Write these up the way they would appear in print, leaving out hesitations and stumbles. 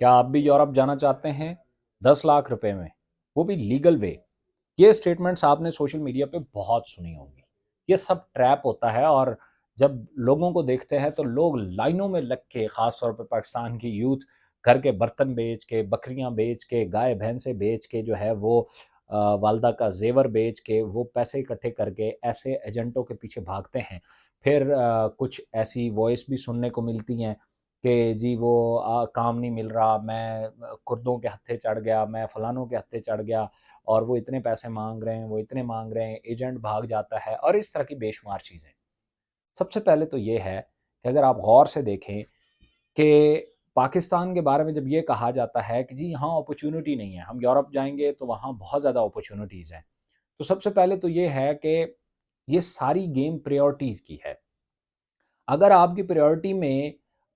क्या आप भी यूरोप जाना चाहते हैं 10 लाख रुपए में, वो भी लीगल वे? ये स्टेटमेंट्स आपने सोशल मीडिया पे बहुत सुनी होंगी। ये सब ट्रैप होता है और जब लोगों को देखते हैं तो लोग लाइनों में लग के, ख़ास तौर पे पाकिस्तान की यूथ घर के बर्तन बेच के, बकरियां बेच के, गाय भैंसे बेच के जो है वो वालदा का जेवर बेच के वो पैसे इकट्ठे करके ऐसे एजेंटों के पीछे भागते हैं। फिर कुछ ऐसी वॉइस भी सुनने को मिलती हैं कि जी वो काम नहीं मिल रहा, मैं कुर्दों के हत्थे चढ़ गया, मैं फलानों के हत्थे चढ़ गया और वो इतने पैसे मांग रहे हैं, वो इतने मांग रहे हैं, एजेंट भाग जाता है और इस तरह की बेशुमार चीज़ें। सबसे पहले तो ये है कि अगर आप गौर से देखें कि पाकिस्तान के बारे में जब ये कहा जाता है कि जी हाँ अपॉर्चुनिटी नहीं है, हम यूरोप जाएंगे तो वहाँ बहुत ज़्यादा अपॉर्चुनिटीज़ हैं, तो सबसे पहले तो ये है कि ये सारी गेम प्रायोरिटीज़ की है। अगर आपकी प्रायोरिटी में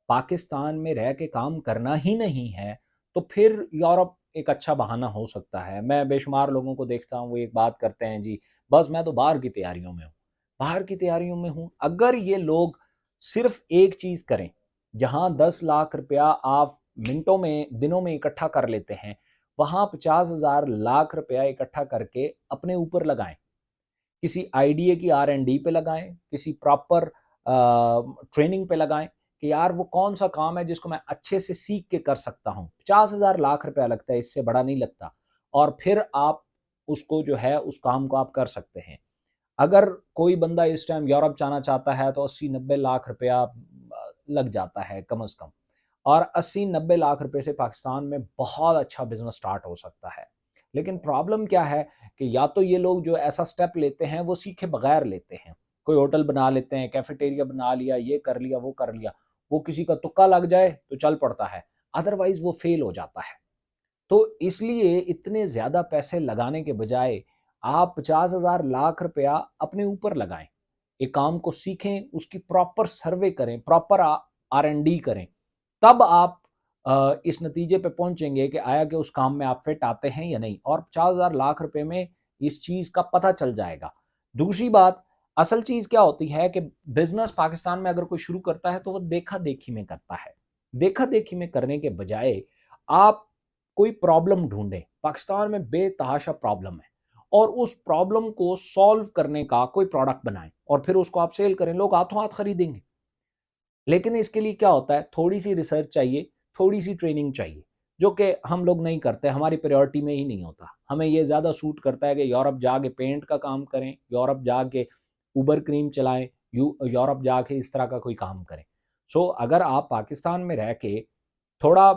पाकिस्तान में रह के काम करना ही नहीं है, तो फिर यूरोप एक अच्छा बहाना हो सकता है। मैं बेशुमार लोगों को देखता हूँ, वो एक बात करते हैं जी, बस मैं तो बाहर की तैयारियों में हूँ, बाहर की तैयारियों में हूँ। अगर ये लोग सिर्फ एक चीज़ करें, जहाँ 10 लाख रुपया आप मिनटों में, दिनों में इकट्ठा कर लेते हैं, वहाँ 50,000 लाख रुपया इकट्ठा करके अपने ऊपर लगाएं। किसी आईडीए की R&D पे लगाएं, किसी प्रॉपर ट्रेनिंग पे लगाएं कि यार वो कौन सा काम है जिसको मैं अच्छे से सीख के कर सकता हूँ। 50,000 लाख रुपया लगता है, इससे बड़ा नहीं लगता। और फिर आप उसको जो है उस काम को आप कर सकते हैं। अगर कोई बंदा इस टाइम यूरोप जाना चाहता है तो 80-90 लाख रुपया लग जाता है कम अज कम। और 80-90 लाख रुपए से पाकिस्तान में बहुत अच्छा बिजनेस स्टार्ट हो सकता है। लेकिन प्रॉब्लम क्या है कि या तो ये लोग जो ऐसा स्टेप लेते हैं वो सीखे बगैर लेते हैं। कोई होटल बना लेते हैं, कैफेटेरिया बना लिया, ये कर लिया, वो कर लिया। वो किसी का तुक्का लग जाए तो चल पड़ता है, अदरवाइज वो फेल हो जाता है। तो इसलिए इतने ज़्यादा पैसे लगाने के बजाय आप 50,000 लाख रुपया अपने ऊपर लगाएं। एक काम को सीखें, उसकी प्रॉपर सर्वे करें, प्रॉपर R&D करें। तब आप इस नतीजे पे पहुंचेंगे कि आया कि उस काम में आप फिट आते हैं या नहीं, और 50,000 लाख रुपए में इस चीज़ का पता चल जाएगा। दूसरी बात, असल चीज़ क्या होती है कि बिजनेस पाकिस्तान में अगर कोई शुरू करता है तो वो देखा देखी में करता है। देखा देखी में करने के बजाय आप कोई प्रॉब्लम ढूंढें। पाकिस्तान में बेतहाशा प्रॉब्लम है और उस प्रॉब्लम को सॉल्व करने का कोई प्रोडक्ट बनाएं और फिर उसको आप सेल करें, लोग हाथों हाथ खरीदेंगे। लेकिन इसके लिए क्या होता है, थोड़ी सी रिसर्च चाहिए, थोड़ी सी ट्रेनिंग चाहिए, जो कि हम लोग नहीं करते, हमारी प्रायोरिटी में ही नहीं होता। हमें ये ज़्यादा सूट करता है कि यूरोप जाके पेंट का काम करें, यूरोप जाके उबर क्रीम चलाएं, यूरोप जाके इस तरह का कोई काम करें। सो अगर आप पाकिस्तान में रह के थोड़ा